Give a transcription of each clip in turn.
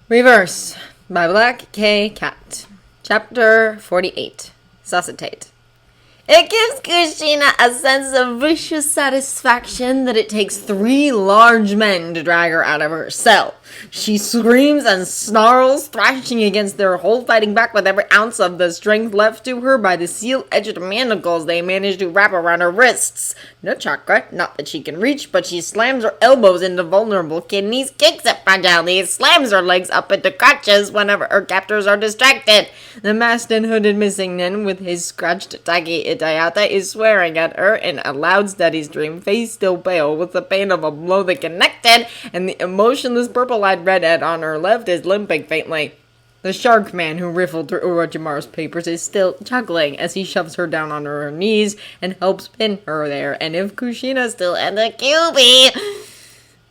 Reverse by Black K. Cat. Chapter 48. Suscitate. It gives Kushina a sense of vicious satisfaction that it takes 3 large men to drag her out of her cell. She screams and snarls, thrashing against their hold, fighting back with every ounce of the strength left to her by the seal-edged manacles they manage to wrap around her wrists. No chakra, not that she can reach, but she slams her elbows into vulnerable kidneys, kicks at fragilities, slams her legs up into crotches whenever her captors are distracted. The masked and hooded missing nin with his scratched Taki Itayata is swearing at her in a loud steady stream, face still pale with the pain of a blow that connected, and the emotionless purple-eyed redhead on her left is limping faintly. The shark man who riffled through Orochimaru's papers is still chuckling as he shoves her down on her knees and helps pin her there, and if Kushina still had the QB...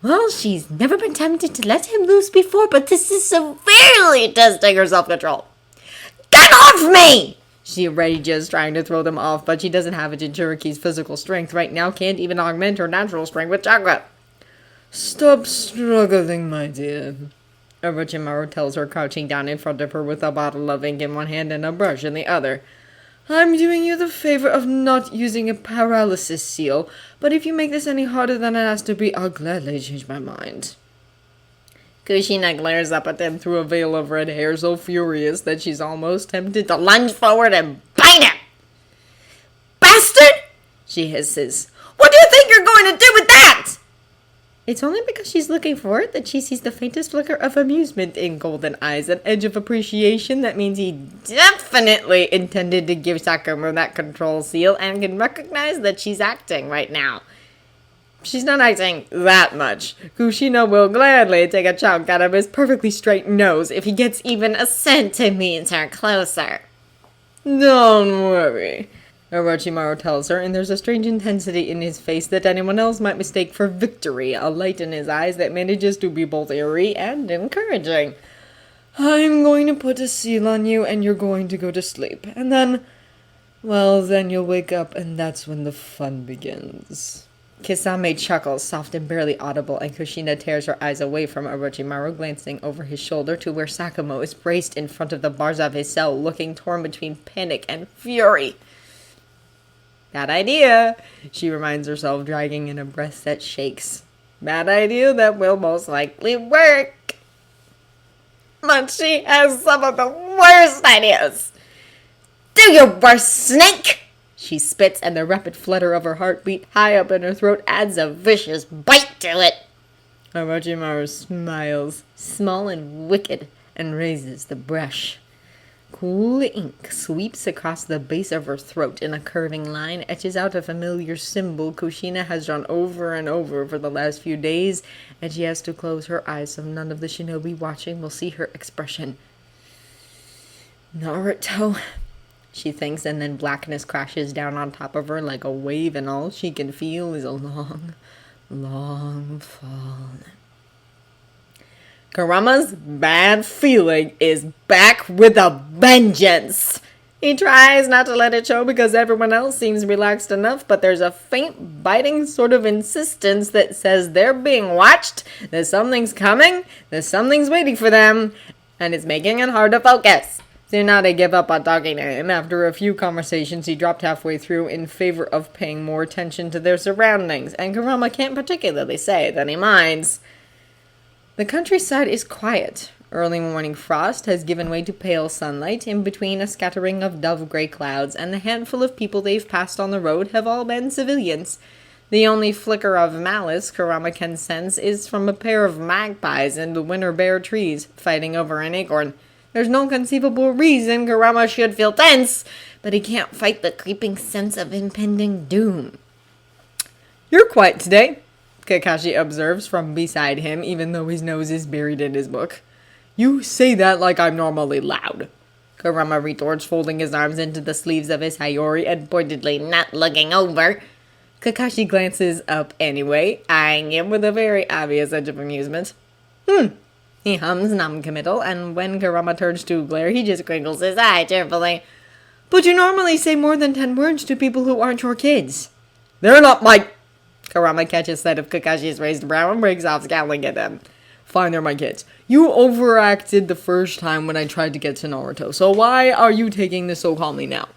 Well, she's never been tempted to let him loose before, but this is severely testing her self-control. Get off me! She rages, trying to throw them off, but she doesn't have a Jinchuriki's physical strength right now, can't even augment her natural strength with chakra. Stop struggling, my dear, Orochimaru tells her, crouching down in front of her with a bottle of ink in one hand and a brush in the other. I'm doing you the favor of not using a paralysis seal, but if you make this any harder than it has to be, I'll gladly change my mind. Kushina glares up at them through a veil of red hair, so furious that she's almost tempted to lunge forward and bite him. Bastard! She hisses. What do you think you're going to do with that? It's only because she's looking for it that she sees the faintest flicker of amusement in Golden Eyes, an edge of appreciation that means he definitely intended to give Sakuma that control seal and can recognize that she's acting right now. She's not acting that much. Kushina will gladly take a chunk out of his perfectly straight nose if he gets even a centimeter closer. Don't worry, Orochimaru tells her, and there's a strange intensity in his face that anyone else might mistake for victory, a light in his eyes that manages to be both eerie and encouraging. I'm going to put a seal on you, and you're going to go to sleep, and then you'll wake up, and that's when the fun begins. Kisame chuckles, soft and barely audible, and Kushina tears her eyes away from Orochimaru, glancing over his shoulder to where Sakuma is braced in front of the bars of his cell, looking torn between panic and fury. Bad idea, she reminds herself, dragging in a breath that shakes. Bad idea that will most likely work. But she has some of the worst ideas. Do your worst, snake! She spits, and the rapid flutter of her heartbeat high up in her throat adds a vicious bite to it. Orochimaru smiles, small and wicked, and raises the brush. Cool ink sweeps across the base of her throat in a curving line, etches out a familiar symbol Kushina has drawn over and over for the last few days, and she has to close her eyes so none of the shinobi watching will see her expression. Naruto, she thinks, and then blackness crashes down on top of her like a wave, and all she can feel is a long, long fall. Kurama's bad feeling is back with a vengeance. He tries not to let it show because everyone else seems relaxed enough, but there's a faint, biting sort of insistence that says they're being watched, that something's coming, that something's waiting for them, and it's making it hard to focus. Tsunade gave up on talking to him. After a few conversations, he dropped halfway through in favor of paying more attention to their surroundings, and Kurama can't particularly say that he minds. The countryside is quiet. Early morning frost has given way to pale sunlight in between a scattering of dove-gray clouds, and the handful of people they've passed on the road have all been civilians. The only flicker of malice Kurama can sense is from a pair of magpies in the winter bare trees fighting over an acorn. There's no conceivable reason Kurama should feel tense, but he can't fight the creeping sense of impending doom. You're quiet today, Kakashi observes from beside him, even though his nose is buried in his book. You say that like I'm normally loud, Kurama retorts, folding his arms into the sleeves of his Hayori and pointedly not looking over. Kakashi glances up anyway, eyeing him with a very obvious edge of amusement. He hums non-committal, and when Kurama turns to glare, he just crinkles his eye cheerfully. But you normally say more than 10 words to people who aren't your kids. They're not my... Kurama catches sight of Kakashi's raised brow and breaks off, scowling at him. fine, they're my kids. You overacted the first time when I tried to get to Naruto, so why are you taking this so calmly now?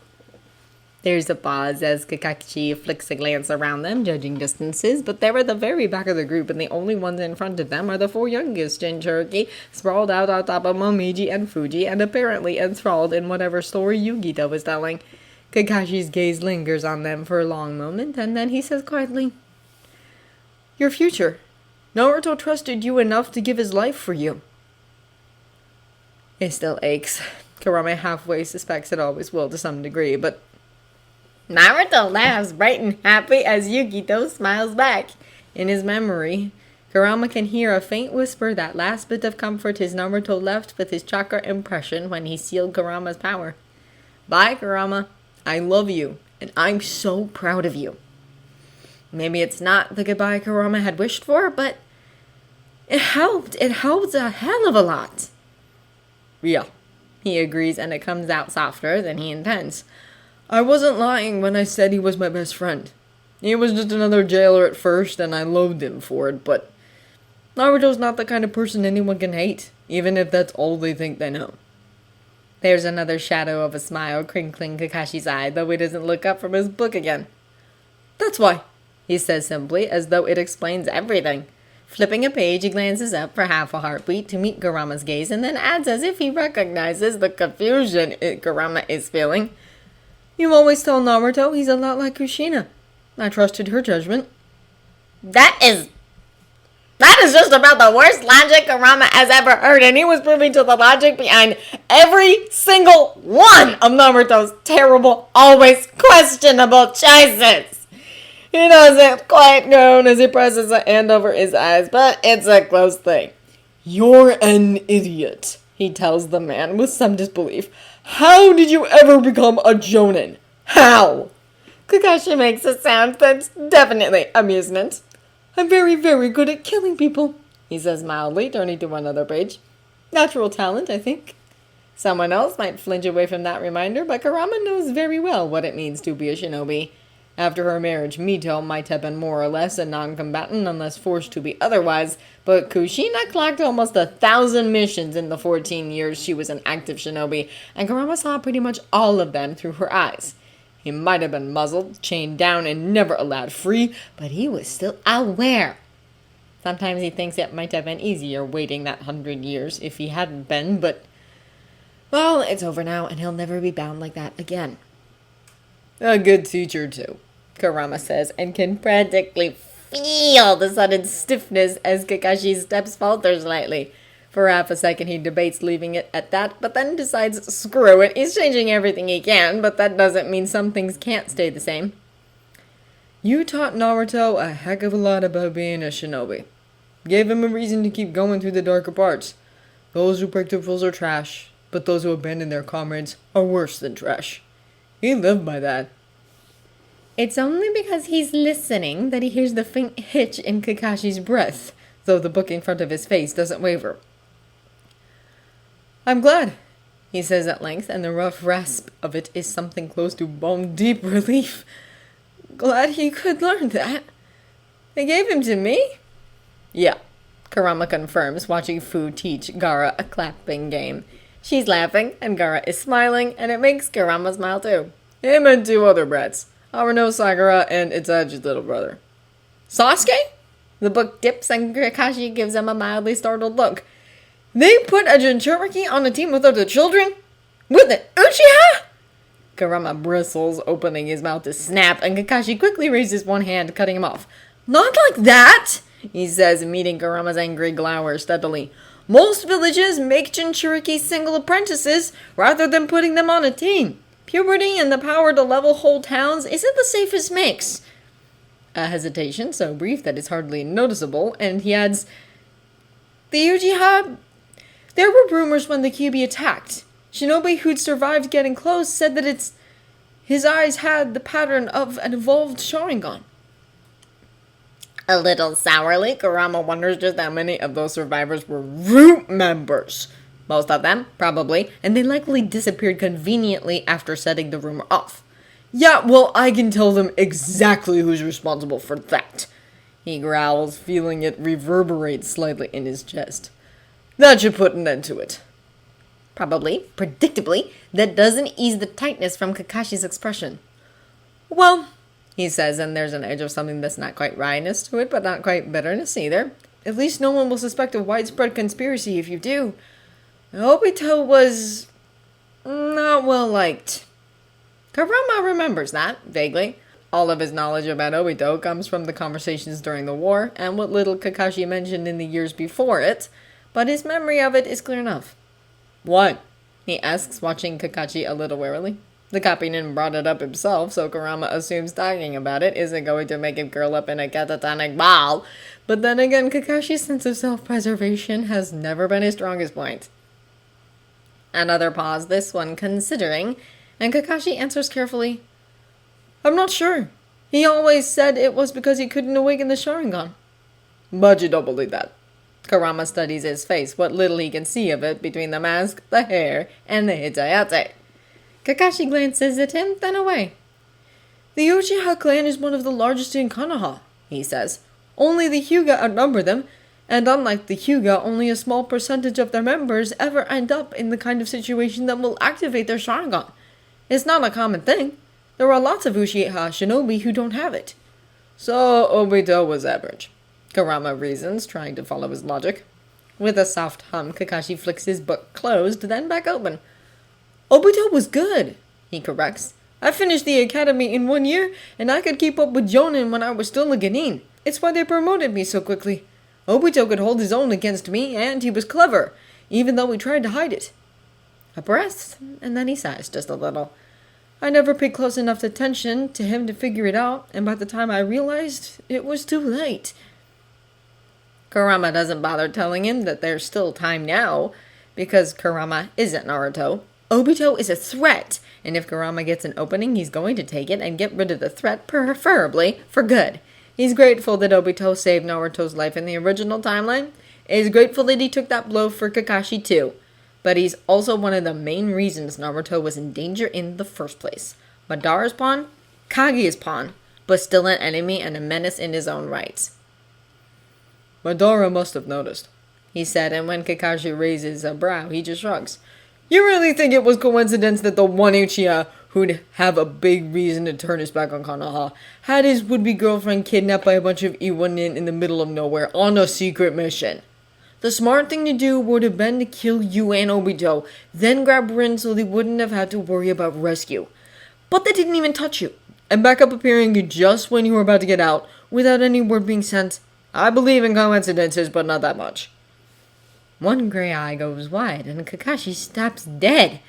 There's a pause as Kakashi flicks a glance around them, judging distances, but they're at the very back of the group, and the only ones in front of them are the four youngest Jinchuriki, sprawled out on top of Momiji and Fuji, and apparently enthralled in whatever story Yugito was telling. Kakashi's gaze lingers on them for a long moment, and then he says quietly, "Your future. Naruto trusted you enough to give his life for you." It still aches. Kurama halfway suspects it always will to some degree, but Naruto laughs bright and happy as Yugito smiles back. In his memory, Kurama can hear a faint whisper that last bit of comfort his Naruto left with his chakra impression when he sealed Kurama's power. Bye, Kurama. I love you, and I'm so proud of you. Maybe it's not the goodbye Kurama had wished for, but it helped. It helped a hell of a lot. Yeah, he agrees, and it comes out softer than he intends. I wasn't lying when I said he was my best friend. He was just another jailer at first, and I loathed him for it, but Naruto's not the kind of person anyone can hate, even if that's all they think they know. There's another shadow of a smile crinkling Kakashi's eye, though he doesn't look up from his book again. That's why, he says simply, as though it explains everything. Flipping a page, he glances up for half a heartbeat to meet Kurama's gaze, and then adds as if he recognizes the confusion Kurama is feeling. You always tell Naruto he's a lot like Kushina. I trusted her judgment. That is just about the worst logic Kurama has ever heard, and he was privy to the logic behind every single one of Naruto's terrible, always questionable choices. He doesn't quite groan as he presses a hand over his eyes, but it's a close thing. You're an idiot, he tells the man with some disbelief. How did you ever become a jonin? How? Kakashi makes a sound that's definitely amusement. I'm very, very good at killing people, he says mildly, turning to another page. Natural talent, I think. Someone else might flinch away from that reminder, but Kurama knows very well what it means to be a shinobi. After her marriage, Mito might have been more or less a non-combatant unless forced to be otherwise, but Kushina clocked almost 1,000 missions in the 14 years she was an active shinobi, and Kurama saw pretty much all of them through her eyes. He might have been muzzled, chained down, and never allowed free, but he was still aware. Sometimes he thinks it might have been easier waiting that 100 years if he hadn't been, but, well, it's over now, and he'll never be bound like that again. A good teacher, too, Kurama says, and can practically feel the sudden stiffness as Kakashi's steps falter slightly. For half a second he debates leaving it at that, but then decides, screw it, he's changing everything he can, but that doesn't mean some things can't stay the same. You taught Naruto a heck of a lot about being a shinobi. Gave him a reason to keep going through the darker parts. Those who break the rules are trash, but those who abandon their comrades are worse than trash. He lived by that. It's only because he's listening that he hears the faint hitch in Kakashi's breath, though the book in front of his face doesn't waver. I'm glad, he says at length, and the rough rasp of it is something close to bone-deep relief. Glad he could learn that. They gave him to me? Yeah, Kurama confirms, watching Fu teach Gaara a clapping game. She's laughing, and Gaara is smiling, and it makes Kurama smile too. Him and two other brats, Arano Sagara and Itachi's little brother. Sasuke? The book dips, and Kakashi gives him a mildly startled look. They put a Jinchuriki on a team with other children? With an Uchiha? Kurama bristles, opening his mouth to snap, and Kakashi quickly raises one hand, cutting him off. Not like that, he says, meeting Kurama's angry glower steadily. Most villages make Jinchuriki single apprentices rather than putting them on a team. Puberty and the power to level whole towns isn't the safest mix. A hesitation so brief that it's hardly noticeable, and he adds, The Uchiha... There were rumors when the Kyuubi attacked. Shinobi who'd survived getting close said that his eyes had the pattern of an evolved Sharingan. A little sourly, Kurama wonders just how many of those survivors were root members. Most of them, probably, and they likely disappeared conveniently after setting the rumor off. Yeah, well, I can tell them exactly who's responsible for that. he growls, feeling it reverberate slightly in his chest. That should put an end to it. Probably, predictably, that doesn't ease the tightness from Kakashi's expression. Well, he says, and there's an edge of something that's not quite wryness to it, but not quite bitterness either. At least no one will suspect a widespread conspiracy if you do. Obito was not well liked. Kurama remembers that, vaguely. All of his knowledge about Obito comes from the conversations during the war, and what little Kakashi mentioned in the years before it, but his memory of it is clear enough. What? He asks, watching Kakashi a little warily. The Kapinen brought it up himself, so Kurama assumes talking about it isn't going to make him curl up in a catatonic ball. But then again, Kakashi's sense of self-preservation has never been his strongest point. Another pause, this one considering, and Kakashi answers carefully, I'm not sure. He always said it was because he couldn't awaken the Sharingan. But you don't believe that. Kurama studies his face, what little he can see of it between the mask, the hair, and the hitayate. Kakashi glances at him, then away. The Uchiha clan is one of the largest in Konoha, he says. Only the Hyuga outnumber them, and unlike the Hyuga, only a small percentage of their members ever end up in the kind of situation that will activate their Sharingan. It's not a common thing. There are lots of Uchiha shinobi who don't have it. So Obito was average. Kurama reasons, trying to follow his logic. With a soft hum, Kakashi flicks his book closed, then back open. Obito was good, he corrects. I finished the academy in 1 year, and I could keep up with Jonin when I was still a genin. It's why they promoted me so quickly. Obito could hold his own against me, and he was clever, even though he tried to hide it. A breath, and then he sighs just a little. I never paid close enough attention to him to figure it out, and by the time I realized, it was too late. Kurama doesn't bother telling him that there's still time now, because Kurama isn't Naruto. Obito is a threat, and if Kurama gets an opening, he's going to take it and get rid of the threat, preferably for good. He's grateful that Obito saved Naruto's life in the original timeline. He's grateful that he took that blow for Kakashi too. But he's also one of the main reasons Naruto was in danger in the first place. Madara's pawn, Kage's pawn, but still an enemy and a menace in his own right. Madara must have noticed, he said, and when Kakashi raises a brow, he just shrugs. You really think it was coincidence that the one Uchiha who'd have a big reason to turn his back on Konoha had his would-be girlfriend kidnapped by a bunch of Iwanin in the middle of nowhere on a secret mission? The smart thing to do would have been to kill you and Obito, then grab Rin so they wouldn't have had to worry about rescue. But they didn't even touch you, and backup appearing just when you were about to get out, without any word being sent. I believe in coincidences, but not that much. One gray eye goes wide, and Kakashi stops dead.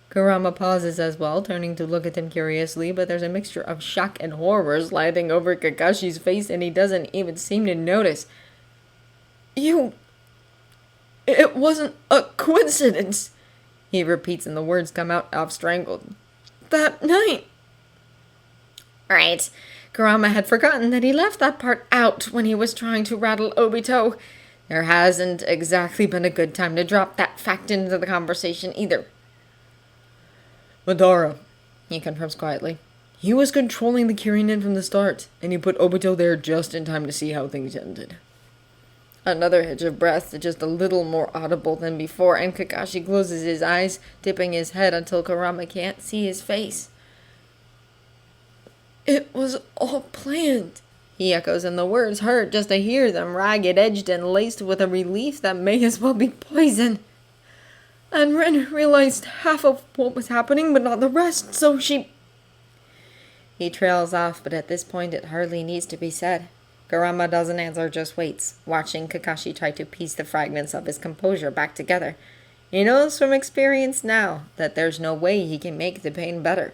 Kurama pauses as well, turning to look at him curiously, but there's a mixture of shock and horror sliding over Kakashi's face, and he doesn't even seem to notice. It wasn't a coincidence, he repeats, and the words come out half-strangled. That night. Right. Kurama had forgotten that he left that part out when he was trying to rattle Obito. There hasn't exactly been a good time to drop that fact into the conversation either. Madara, he confirms quietly. He was controlling the Kirinin from the start, and he put Obito there just in time to see how things ended. Another hitch of breath, just a little more audible than before, and Kakashi closes his eyes, dipping his head until Kurama can't see his face. It was all planned, he echoes, and the words hurt just to hear them, ragged-edged and laced with a relief that may as well be poison. And Rin realized half of what was happening, but not the rest, so she... He trails off, but at this point it hardly needs to be said. Kurama doesn't answer, just waits, watching Kakashi try to piece the fragments of his composure back together. He knows from experience now that there's no way he can make the pain better.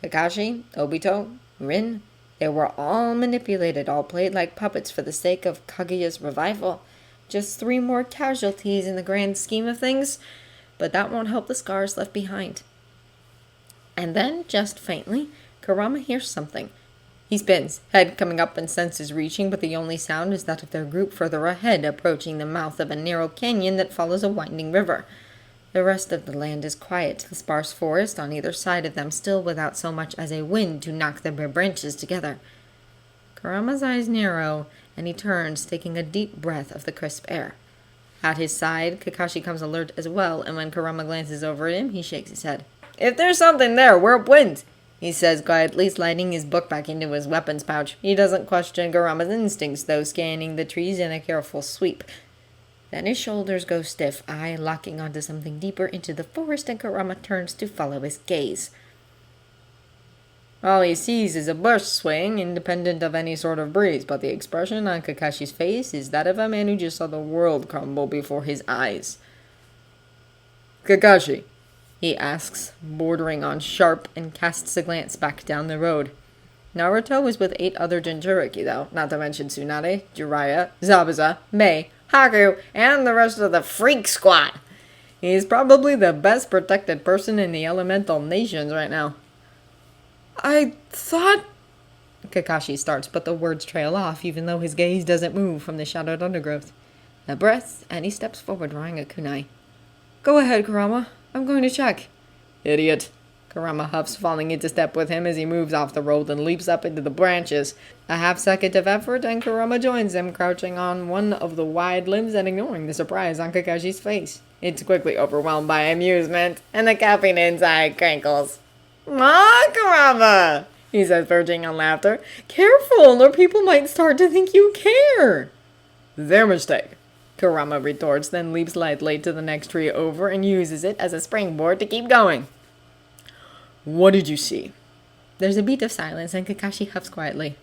Kakashi, Obito, Rin, they were all manipulated, all played like puppets for the sake of Kaguya's revival. Just 3 more casualties in the grand scheme of things, but that won't help the scars left behind. And then, just faintly, Kurama hears something. He spins, head coming up and senses reaching, but the only sound is that of their group further ahead, approaching the mouth of a narrow canyon that follows a winding river. The rest of the land is quiet, the sparse forest on either side of them still without so much as a wind to knock the bare branches together. Kurama's eyes narrow, and he turns, taking a deep breath of the crisp air. At his side, Kakashi comes alert as well, and when Kurama glances over at him, he shakes his head. "If there's something there, we're upwind," he says quietly, sliding his book back into his weapons pouch. He doesn't question Kurama's instincts, though, scanning the trees in a careful sweep. Then his shoulders go stiff, eye locking onto something deeper into the forest, and Kurama turns to follow his gaze. All he sees is a bush swaying, independent of any sort of breeze, but the expression on Kakashi's face is that of a man who just saw the world crumble before his eyes. "Kakashi," he asks, bordering on sharp, and casts a glance back down the road. Naruto was with 8 other Jinchuriki, though, not to mention Tsunade, Jiraiya, Zabuza, Mei, Haku, and the rest of the Freak Squad. He's probably the best protected person in the elemental nations right now. "I thought..." Kakashi starts, but the words trail off, even though his gaze doesn't move from the shadowed undergrowth. A breath, and he steps forward, drawing a kunai. "Go ahead, Kurama. I'm going to check." "Idiot." Kurama huffs, falling into step with him as he moves off the road and leaps up into the branches. A half-second of effort, and Kurama joins him, crouching on one of the wide limbs and ignoring the surprise on Kakashi's face. It's quickly overwhelmed by amusement, and the caffeine inside crinkles. Kurama," he says, verging on laughter. "Careful, or people might start to think you care." "Their mistake," Kurama retorts, then leaps lightly to the next tree over and uses it as a springboard to keep going. "What did you see?" There's a beat of silence, and Kakashi huffs quietly.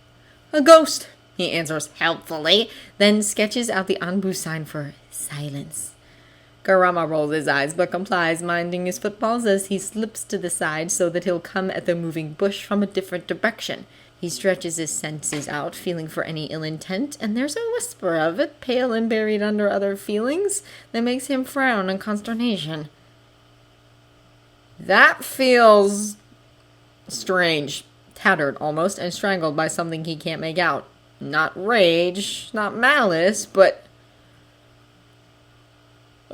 "A ghost," he answers helpfully, then sketches out the Anbu sign for silence. Kurama rolls his eyes, but complies, minding his footballs as he slips to the side so that he'll come at the moving bush from a different direction. He stretches his senses out, feeling for any ill intent, and there's a whisper of it, pale and buried under other feelings, that makes him frown in consternation. That feels strange, tattered almost, and strangled by something he can't make out. Not rage, not malice, but...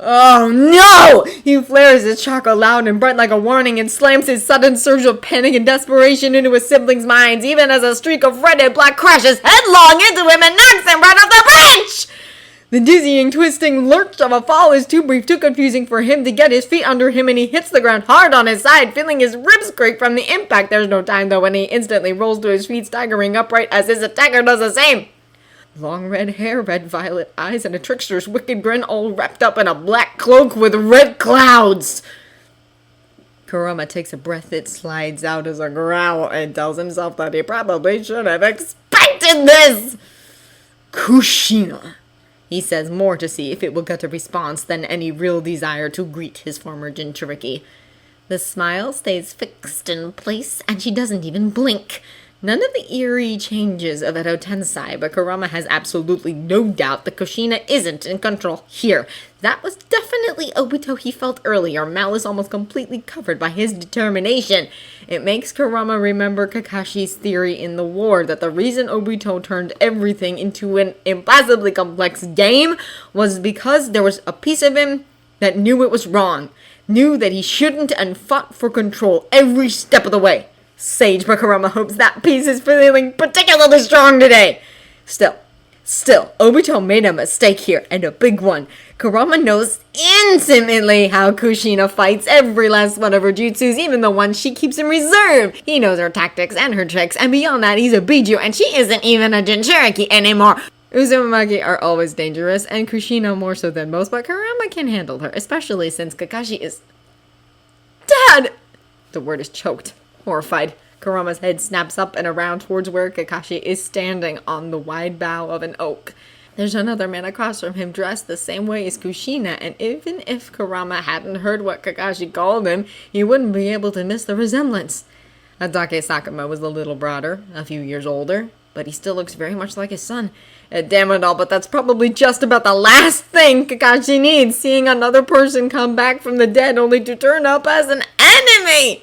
Oh no! He flares his chakra loud and bright like a warning and slams his sudden surge of panic and desperation into his siblings' minds, even as a streak of red and black crashes headlong into him and knocks him right off the branch! The dizzying, twisting lurch of a fall is too brief, too confusing for him to get his feet under him, and he hits the ground hard on his side, feeling his ribs creak from the impact. There's no time, though, when he instantly rolls to his feet, staggering upright as his attacker does the same. Long red hair, red-violet eyes, and a trickster's wicked grin, all wrapped up in a black cloak with red clouds. Kurama takes a breath that slides out as a growl and tells himself that he probably should have expected this. "Kushina," he says, more to see if it will get a response than any real desire to greet his former Jinchuriki. The smile stays fixed in place, and she doesn't even blink. None of the eerie changes of Edo Tensei, but Kurama has absolutely no doubt that Kushina isn't in control here. That was definitely Obito he felt earlier, malice almost completely covered by his determination. It makes Kurama remember Kakashi's theory in the war that the reason Obito turned everything into an impossibly complex game was because there was a piece of him that knew it was wrong, knew that he shouldn't, and fought for control every step of the way. Sage, but Kurama hopes that piece is feeling particularly strong today. Still, Obito made a mistake here, and a big one. Kurama knows intimately how Kushina fights, every last one of her jutsus, even the ones she keeps in reserve. He knows her tactics and her tricks, and beyond that, he's a Biju, and she isn't even a Jinchuriki anymore. Uzumaki are always dangerous, and Kushina more so than most, but Kurama can handle her, especially since Kakashi is... Dad! The word is choked. Horrified, Kurama's head snaps up and around towards where Kakashi is standing on the wide bough of an oak. There's another man across from him dressed the same way as Kushina, and even if Kurama hadn't heard what Kakashi called him, he wouldn't be able to miss the resemblance. Atake Sakuma was a little broader, a few years older, but he still looks very much like his son. Damn it all, but that's probably just about the last thing Kakashi needs, seeing another person come back from the dead only to turn up as an enemy!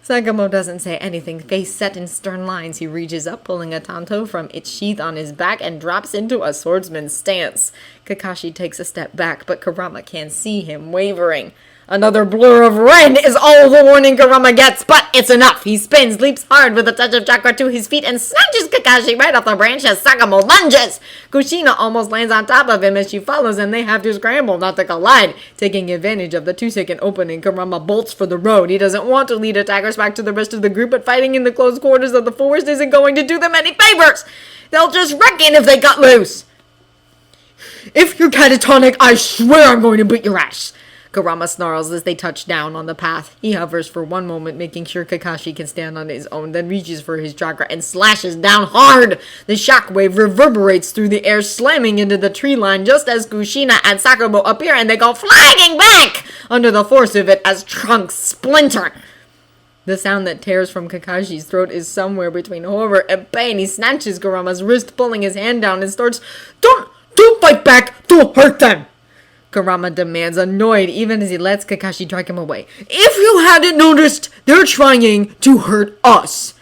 Sakamo doesn't say anything, face set in stern lines. He reaches up, pulling a tanto from its sheath on his back, and drops into a swordsman's stance. Kakashi takes a step back, but Kurama can see him wavering. Another blur of red is all the warning Kurama gets, but it's enough. He spins, leaps hard with a touch of chakra to his feet, and snatches Kakashi right off the branch as Sakamo lunges. Kushina almost lands on top of him as she follows, and they have to scramble not to collide. Taking advantage of the 2-second opening, Kurama bolts for the road. He doesn't want to lead attackers back to the rest of the group, but fighting in the close quarters of the forest isn't going to do them any favors. They'll just wreck it if they cut loose. If you're catatonic, I swear I'm going to beat your ass. Kurama snarls as they touch down on the path. He hovers for one moment, making sure Kakashi can stand on his own, then reaches for his chakra and slashes down hard. The shockwave reverberates through the air, slamming into the tree line just as Kushina and Sakamo appear, and they go flagging back under the force of it as trunks splinter. The sound that tears from Kakashi's throat is somewhere between horror and pain. He snatches Kurama's wrist, pulling his hand down, and starts, Don't fight back! Don't hurt them! Kurama demands, annoyed even as he lets Kakashi drag him away. If you hadn't noticed, they're trying to hurt us.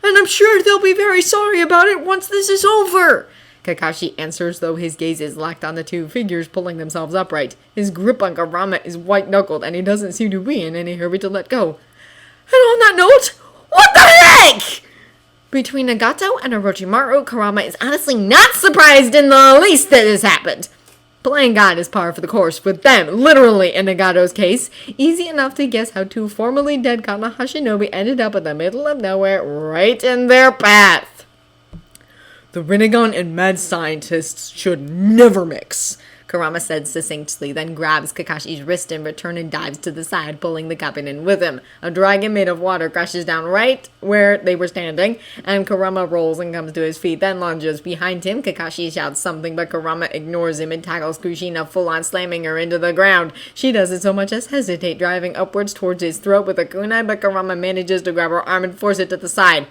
And I'm sure they'll be very sorry about it once this is over. Kakashi answers, though his gaze is locked on the two figures pulling themselves upright. His grip on Kurama is white-knuckled, and he doesn't seem to be in any hurry to let go. And on that note, what the heck? Between Nagato and Orochimaru, Kurama is honestly not surprised in the least that this happened. Playing God is par for the course with them, literally in Nagato's case. Easy enough to guess how two formerly dead Kana Hashinobi ended up in the middle of nowhere, right in their path. The Rinnegan and mad scientists should never mix, Kurama said succinctly, then grabs Kakashi's wrist in return and dives to the side, pulling the captain in with him. A dragon made of water crashes down right where they were standing, and Kurama rolls and comes to his feet, then lunges. Behind him, Kakashi shouts something, but Kurama ignores him and tackles Kushina, full-on slamming her into the ground. She doesn't so much as hesitate, driving upwards towards his throat with a kunai, but Kurama manages to grab her arm and force it to the side.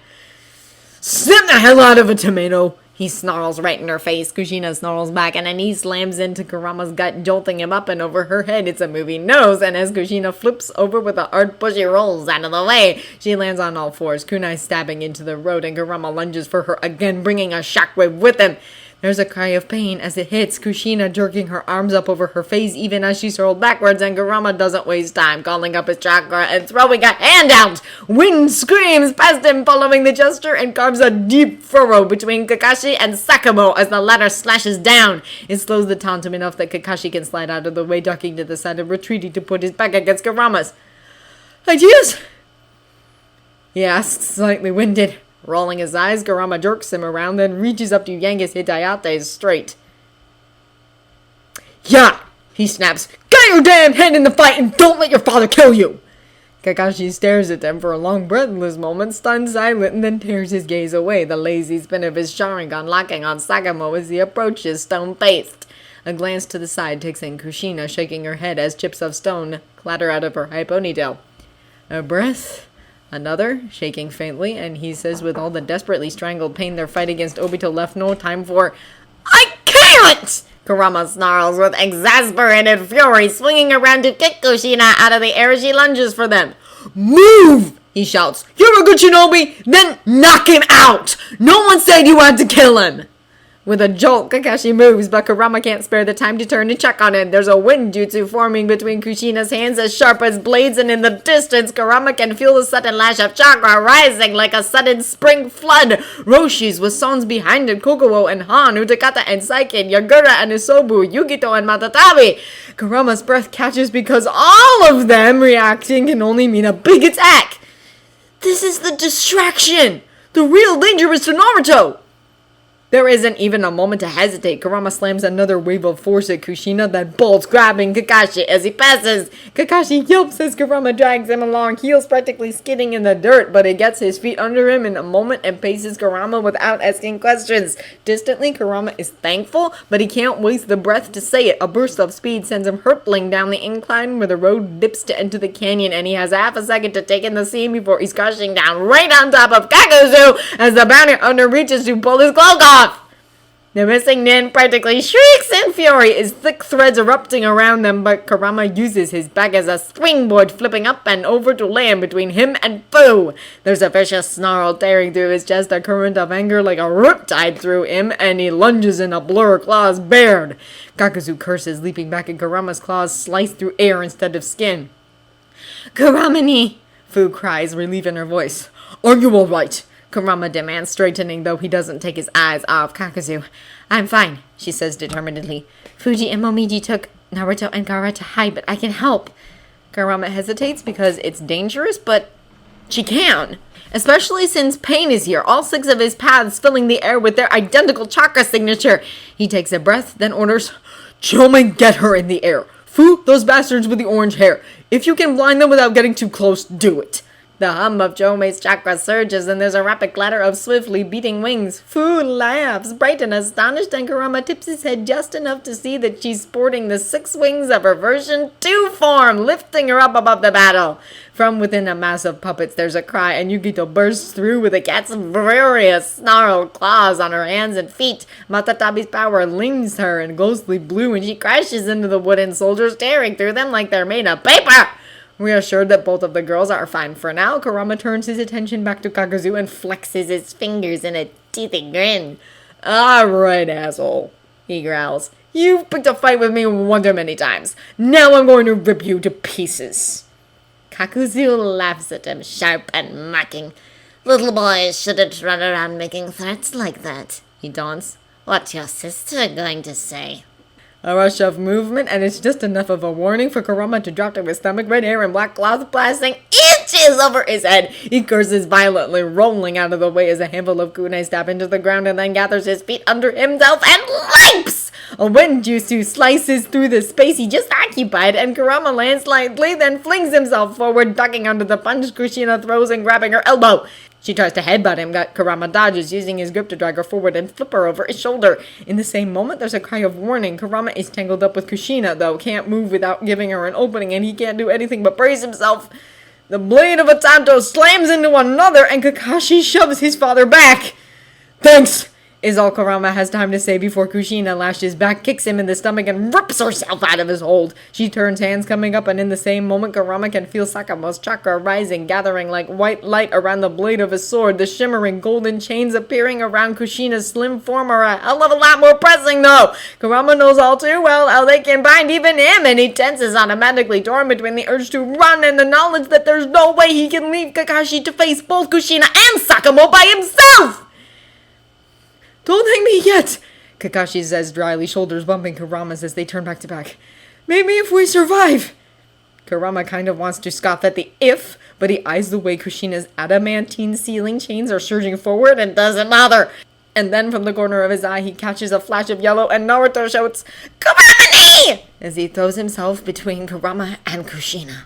Snap the hell out of it, tomato! He snarls right in her face. Kushina snarls back, and a knee slams into Kurama's gut, jolting him up and over her head. It's a moving nose, and as Kushina flips over with a hard push, he rolls out of the way. She lands on all fours, kunai stabbing into the road, and Kurama lunges for her again, bringing a shockwave with him. There's a cry of pain as it hits, Kushina jerking her arms up over her face even as she's hurled backwards, and Kurama doesn't waste time, calling up his chakra and throwing a hand out. Wind screams past him following the gesture and carves a deep furrow between Kakashi and Sakamo as the latter slashes down. It slows the tauntum enough that Kakashi can slide out of the way, ducking to the side and retreating to put his back against Kurama's. Ideas? He asks, slightly winded. Rolling his eyes, Kurama jerks him around, then reaches up to yank his Hitayates straight. Yeah, he snaps. Get your damn head in the fight and don't let your father kill you! Kakashi stares at them for a long breathless moment, stunned silent, and then tears his gaze away, the lazy spin of his Sharingan locking on Sakamo as he approaches, stone-faced. A glance to the side takes in Kushina, shaking her head as chips of stone clatter out of her high ponytail. A breath... Another, shaking faintly, and he says with all the desperately strangled pain their fight against Obito left no time for. I can't! Kurama snarls with exasperated fury, swinging around to kick Kushina out of the air as she lunges for them. Move! He shouts. You're a good shinobi? Then knock him out! No one said you had to kill him! With a jolt, Kakashi moves, but Kurama can't spare the time to turn and check on him. There's a wind jutsu forming between Kushina's hands as sharp as blades, and in the distance, Kurama can feel the sudden lash of chakra rising like a sudden spring flood. Roshi's with sons behind him, Kokuo and Han, Utakata and Saiken, Yagura and Isobu, Yugito and Matatabi. Kurama's breath catches because all of them reacting can only mean a big attack. This is the distraction! The real danger is to Naruto! There isn't even a moment to hesitate. Kurama slams another wave of force at Kushina, then bolts, grabbing Kakashi as he passes. Kakashi yelps as Kurama drags him along, heels practically skidding in the dirt, but he gets his feet under him in a moment and paces Kurama without asking questions. Distantly, Kurama is thankful, but he can't waste the breath to say it. A burst of speed sends him hurtling down the incline where the road dips to enter the canyon, and he has half a second to take in the scene before he's crashing down right on top of Kakuzu as the bounty hunter reaches to pull his cloak off. The missing nin practically shrieks in fury, his thick threads erupting around them, but Kurama uses his back as a springboard, flipping up and over to land between him and Fu. There's a vicious snarl tearing through his chest, a current of anger like a riptide through him, and he lunges in a blur, claws bared. Kakuzu curses, leaping back, and Kurama's claws slice through air instead of skin. "Kurama-ni!" Fu cries, relief in her voice. "Are you all right?" Kurama demands, straightening, though he doesn't take his eyes off Kakuzu. "I'm fine," she says determinedly. "Fuji and Momiji took Naruto and Gaara to hide, but I can help." Kurama hesitates because it's dangerous, but she can. Especially since Pain is here, all 6 of his paths filling the air with their identical chakra signature. He takes a breath, then orders, "Chomen, get her in the air. Fu, those bastards with the orange hair. If you can blind them without getting too close, do it." The hum of Chomei's chakra surges, and there's a rapid clatter of swiftly beating wings. Fu laughs, bright and astonished, and Kurama tips his head just enough to see that she's sporting the 6 wings of her version 2 form, lifting her up above the battle. From within a mass of puppets, there's a cry, and Yukito bursts through with a cat's furious snarled claws on her hands and feet. Matatabi's power leans her in ghostly blue, and she crashes into the wooden soldiers, tearing through them like they're made of paper. Reassured that both of the girls are fine for now, Kurama turns his attention back to Kakuzu and flexes his fingers in a teethy grin. "Alright, asshole," he growls. "You've picked a fight with me one too many times. Now I'm going to rip you to pieces." Kakuzu laughs at him, sharp and mocking. "Little boys shouldn't run around making threats like that," he taunts. "What's your sister going to say?" A rush of movement, and it's just enough of a warning for Kurama to drop to his stomach, red hair and black cloth blasting inches over his head. He curses violently, rolling out of the way as a handful of kunai stab into the ground, and then gathers his feet under himself and leaps! A wind jutsu slices through the space he just occupied, and Kurama lands lightly, then flings himself forward, ducking under the punch Kushina throws and grabbing her elbow. She tries to headbutt him, but Kurama dodges, using his grip to drag her forward and flip her over his shoulder. In the same moment, there's a cry of warning. Kurama is tangled up with Kushina, though, can't move without giving her an opening, and he can't do anything but brace himself. The blade of a Tanto slams into another, and Kakashi shoves his father back. "Thanks!" is all Kurama has time to say before Kushina lashes back, kicks him in the stomach, and rips herself out of his hold. She turns, hands coming up, and in the same moment, Kurama can feel Sakamo's chakra rising, gathering like white light around the blade of his sword. The shimmering golden chains appearing around Kushina's slim form are a hell of a lot more pressing, though. Kurama knows all too well how they can bind even him, and he tenses, automatically torn between the urge to run and the knowledge that there's no way he can leave Kakashi to face both Kushina and Sakamo by himself! "Don't hang me yet," Kakashi says dryly, shoulders bumping Kurama's as they turn back to back. "Maybe if we survive." Kurama kind of wants to scoff at the "if," but he eyes the way Kushina's adamantine ceiling chains are surging forward and doesn't bother. And then from the corner of his eye, he catches a flash of yellow, and Naruto shouts, "Kurama-ni!" as he throws himself between Kurama and Kushina.